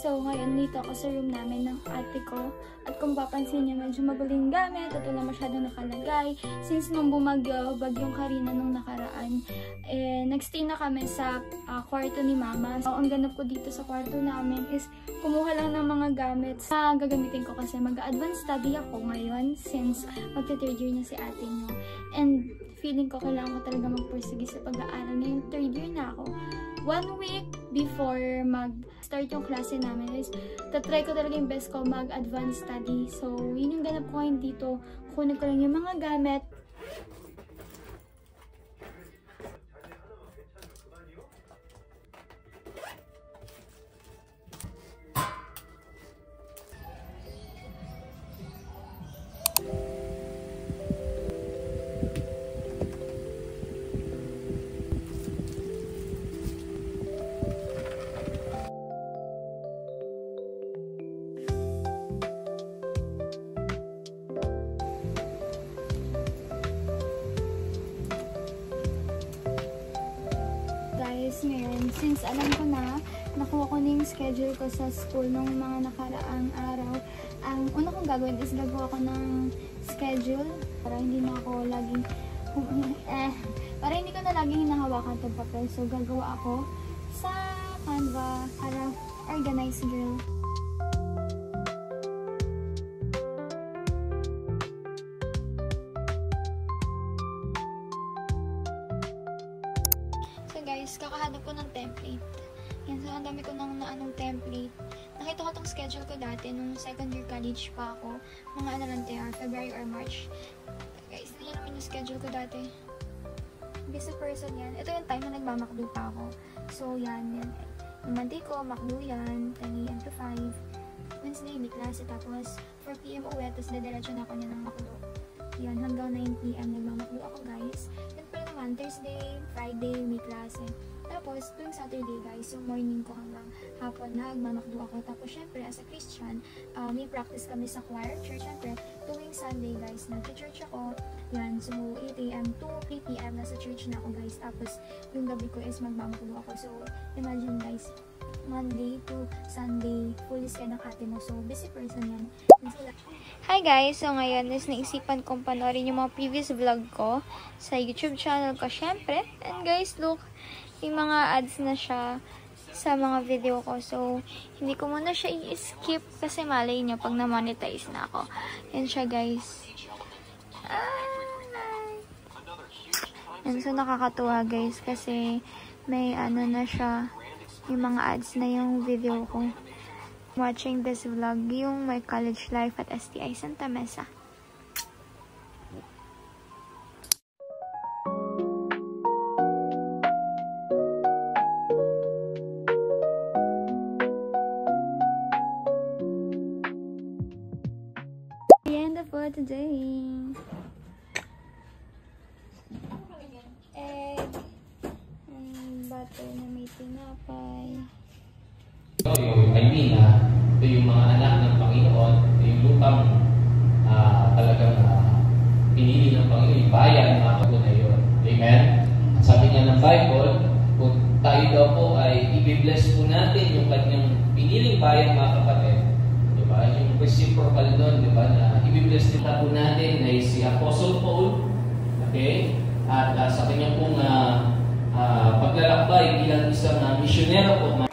So, ngayon dito ako sa room namin ng ate ko. At kung papansin niyo, medyo maguling gamit at wala masyadong nakalagay. Since nung bumagyo, bagyong Karina nung nakaraan, nagstay na kami sa kwarto ni mama. So, ang ganap ko dito sa kwarto namin is kumuha lang ng mga gamit na gagamitin ko kasi mag-advance study ako ngayon since magti-third year na si ate niyo. And feeling ko kailangan ko talaga magpursige sa pag-aaral. Ngayon, third year na ako. 1 week before mag-start yung klase namin is tatry ko talaga yung best ko mag-advanced study. So, yun yung ganap ko ngayon dito. Kunin ko lang yung mga gamit. Ngayon, since alam ko na, nakuha ko na yung schedule ko sa school nung mga nakaraang araw, ang una kong gagawin is gagawa ko ng schedule para hindi na ako laging para hindi ko na laging hinahawakan itong papel. So, gagawa ako sa Canva para organize girl. Guys, kakahanap ko ng template. Yan, so ang dami ko ng naanong template. Nakita ko tong schedule ko dati nung second year college pa ako. Mga ano lang tayo, February or March. Guys, yan naman yung schedule ko dati. Busy person yan. Ito yung time na nagmamakdo pa ako. So, yan. Yung Monday ko, makdo yan. 10 AM to 5. Wednesday, may klase. Tapos, 4 PM uwi. Tapos, dadiretso na ako niya ng makdo. Yan, hanggang 9 PM nagmamakdo ako, guys. Then, pala naman, Thursday, Friday, may klase. Tapos, tuwing Saturday, guys, yung morning ko hanggang hapon na nagmamakdo ako. Tapos, syempre, as a Christian, may practice kami sa choir church. Syempre, tuwing Sunday, guys, nag-church ako. Yan, so, 8 AM to 3 PM nasa church na ako, guys. Tapos, yung gabi ko is magmamakdo ako. So, imagine, guys, Monday to Sunday, full schedule ng ate mo. So, busy person yan. Hi guys! So ngayon is naisipan kong panoorin yung mga previous vlog ko sa YouTube channel ko syempre. And guys, look, yung mga ads na siya sa mga video ko. So, hindi ko muna siya i-skip kasi malay nyo pag na-monetize na ako. Yan siya guys. And so nakakatuwa guys kasi may ano na siya, yung mga ads na yung video ko. Watching this vlog, yung my college life at STI Santa Mesa. The end of for today. Egg and butter na may tinapay. Ito yung mga anak ng Panginoon, ito yung lupang talagang pinili ng Panginoon, yung bayan ng mga na yun. Amen? Sabi niya ng Bible, kung tayo daw po ay i-bless po natin yung kanyang piniling bayan, mga kapatid. Diba? Yung reciprocal doon, diba? Na i-bless nila po natin ay si Apostle Paul. Okay? At sa kanyang pong paglalakbay bilang isang misyonero po.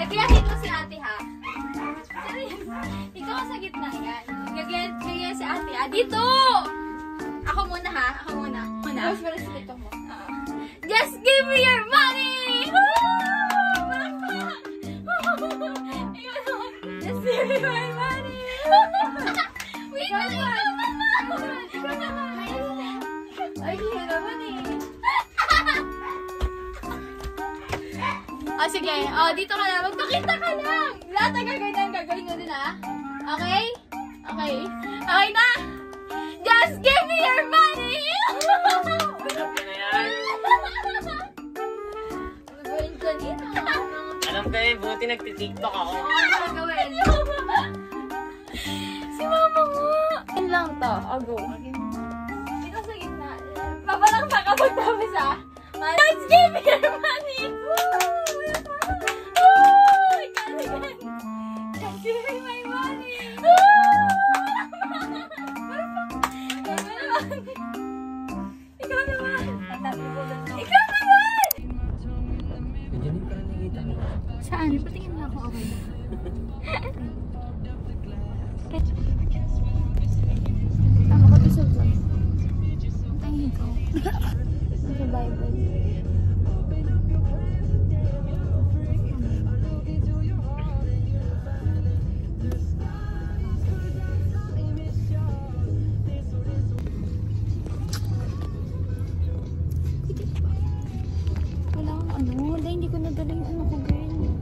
Gayahin mo si ate ha. Ikaw sa gitna yan. Gayahin si ate ha. Dito! Ako muna ha. Ako muna. Mas para sa dito mo. Just give me your money! Just give me my money! Wait na ikaw naman! Ay, hindi naman eh. Sige. Dito ka na. Magpakita ka lang. Lahat ang gagawin mo din, ha? Okay? Okay. Okay na? Just give me your money! Alam ka na yan. Gagawin ko dito. Alam ka eh, buti nagtitiktok ako. Ano gagawin? Si mama mo. Yun lang to. Go. Dito sa gitna. Papa walang nakapagtapos ah. Let's give me your money! Let's give me my money! Ikaw naman! Ikaw naman! Nandiyan yung parang nakikita mo. Saan? Patingin mo ako okay. Tama ko to sa vlog. Tingin ko. Sa Bible. Wala akong ano. Wala, hindi ko nadala yung ano ko, girl.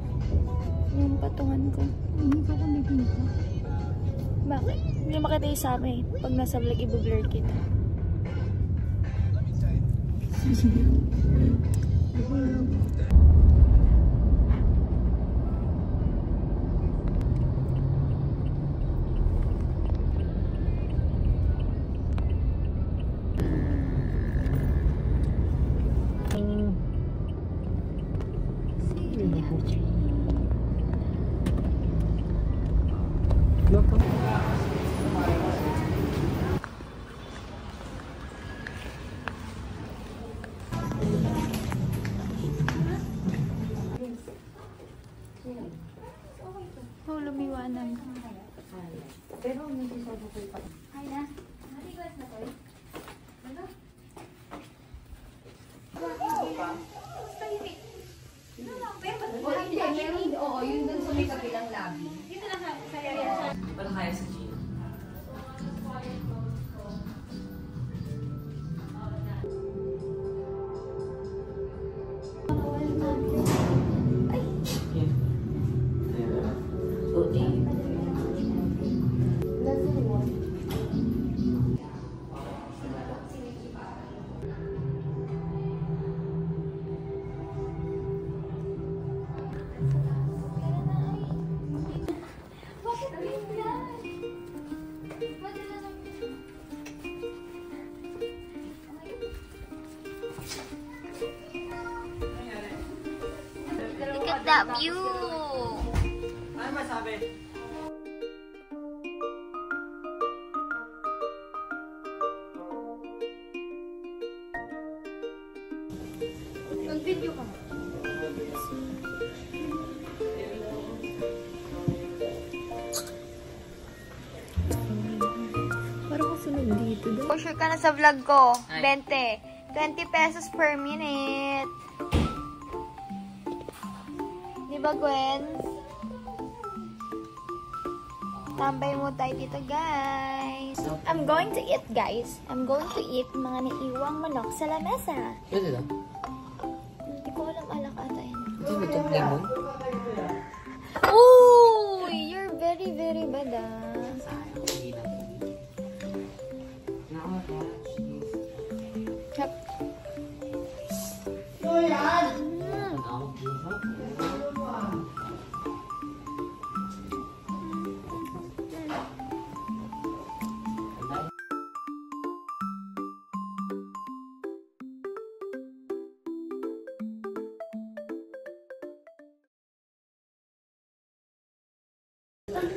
Yung patungan ko. Hindi ko kumikita. Bakit? Hindi makita yung sa amin. Pag nasa vlog, i-blur kita. Oh, lumiwanag. Pero hindi siya bukay pa. Hi na. Naligas na to eh. Ano? Oo, yun dun sa may kabilang labi. Dito lang sa area. Wala kaya sa gym. Look at that view! Ano masabi? Mag-video ka. Parang kasunod dito. Sure ka na sa vlog ko. 20. 20 pesos per minute. Diba, Gwen? Tambay mo tayo dito, guys. I'm going to eat, guys. I'm going to eat mga naiwang manok sa lamesa. Pwede lang. Hindi ko alam alak ata yun. Hindi mo itong lemon? Oh, you're very, very bad, ah. Yep.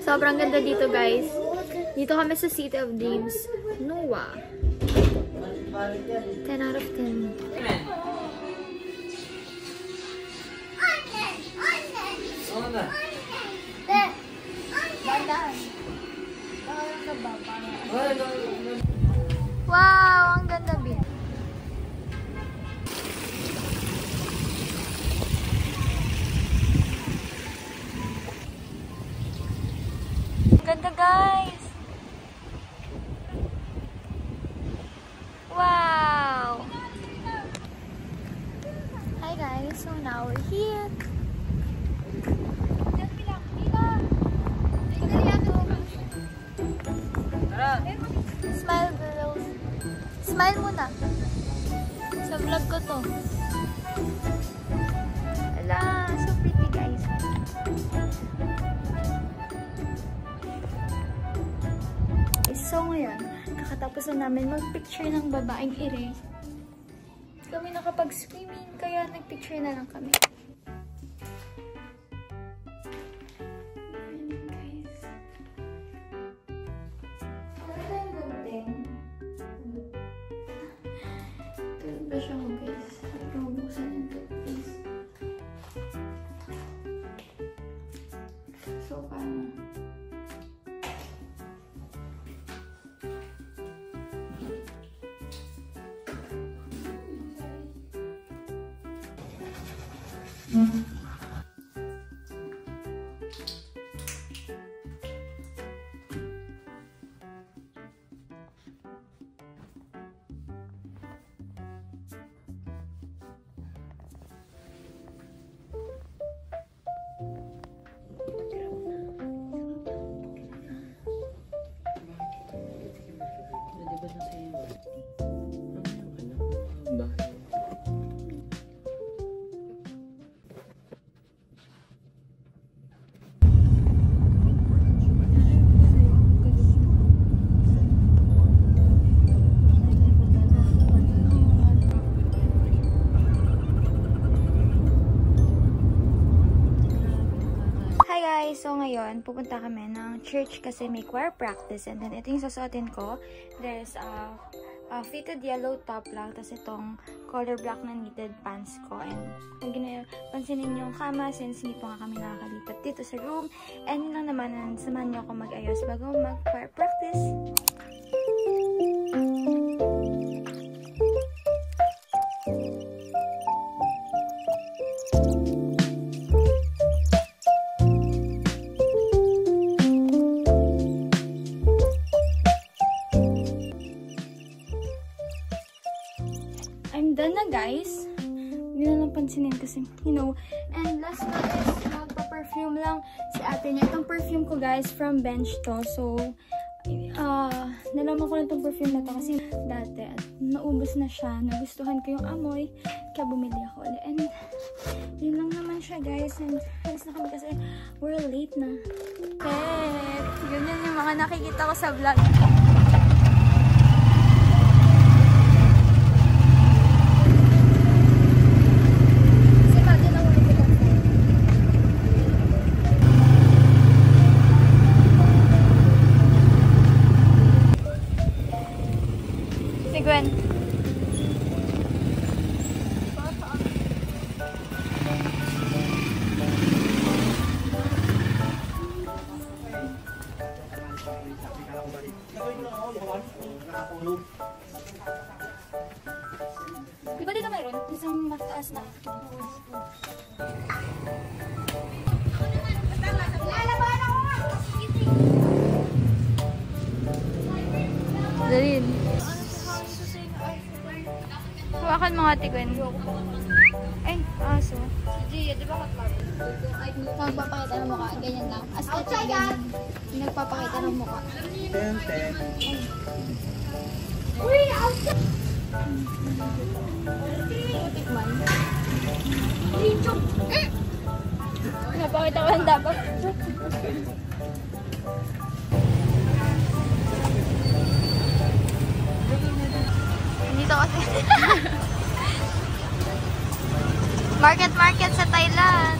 Sobrang ganda dito, guys. Dito kami sa City of Dreams. Noah. 10 out of 10. Wow, ang ganda, Bin. Ganda, guys. Wow. Hi, guys. So now we're here. Smile, girls. Smile muna. Sa vlog ko to. Ala, so pretty, guys. So ngayon, kakatapos na namin mag-picture ng babaeng ire. kami nakapag-swimming, kaya nagpicture na lang kami. Guys. Wala tayong gunting. Toothbrush ako, guys. At mabuksan yung toothpaste. So, paano? So ngayon, pupunta kami ng church kasi may choir practice. And then, ito yung susuotin ko. There's a fitted yellow top lang. Tapos itong color black na knitted pants ko. And pansinin yung kama since hindi pa nga kami nakakalipat dito sa room. And yun lang naman, samahan niyo ako mag-ayos bago mag-choir practice. I'm done na, guys. Hindi na lang pansinin kasi, you know. And last na is magpa-perfume lang si ate niya. Itong perfume ko, guys, from Bench to. So, nalaman ko lang itong perfume na to kasi dati at naubos na siya. Nagustuhan ko yung amoy. Kaya bumili ako ulit. And yun lang naman siya, guys. And halos na kami kasi we're late na. Pet! Ganyan yung mga nakikita ko sa vlog. Gwen. Di ba dito mayroon? Isang mataas na. Darin. Hawakan mo nga, Tigwen. Ay, aso. Gia, di ba katlabi? Magpapakita ng mukha. Ganyan lang. Aesthetic, ganyan. Nagpapakita ng mukha. Uy! Outside! Tikman. Napakita ko lang dapat. Dito kasi. Market sa Thailand.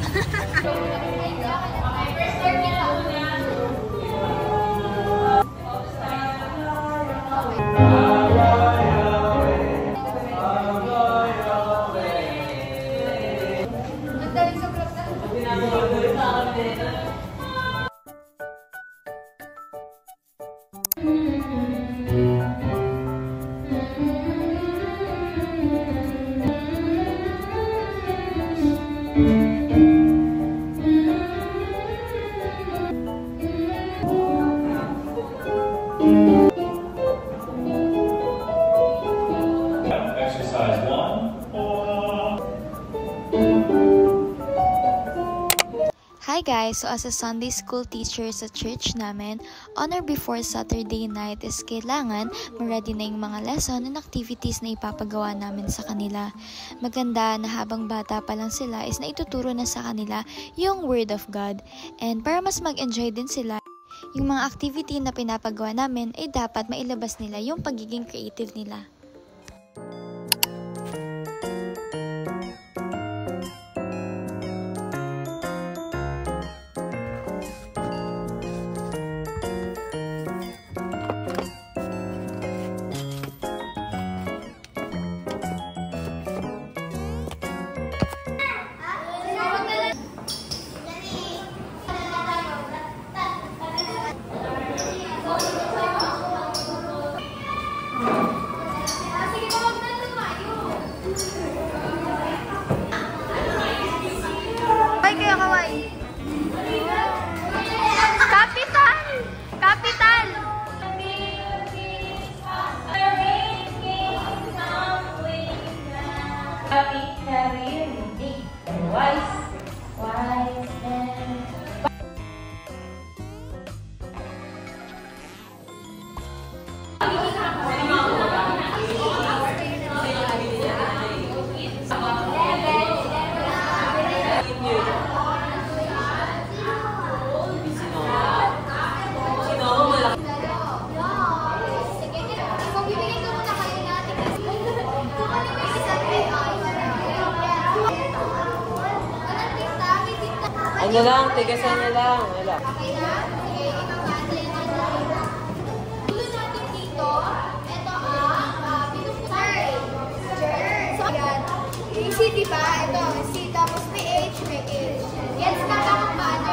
Exercise 1. Hi guys! So as a Sunday school teacher sa church namin, on or before Saturday night is kailangan ma-ready na yung mga lesson and activities na ipapagawa namin sa kanila. Maganda na habang bata pa lang sila is naituturo na sa kanila yung Word of God. And para mas mag-enjoy din sila, yung mga activity na pinapagawa namin ay dapat mailabas nila yung pagiging creative nila. wise. Wise men. Ano lang, tigasan niya lang. Wala. Okay na? Sige, ibabati natin. Tulo natin dito. Ito ang pinupusay. So, yan. Yung C, diba? Ito, C. Tapos may H, may H. Yan, sa kakakapaan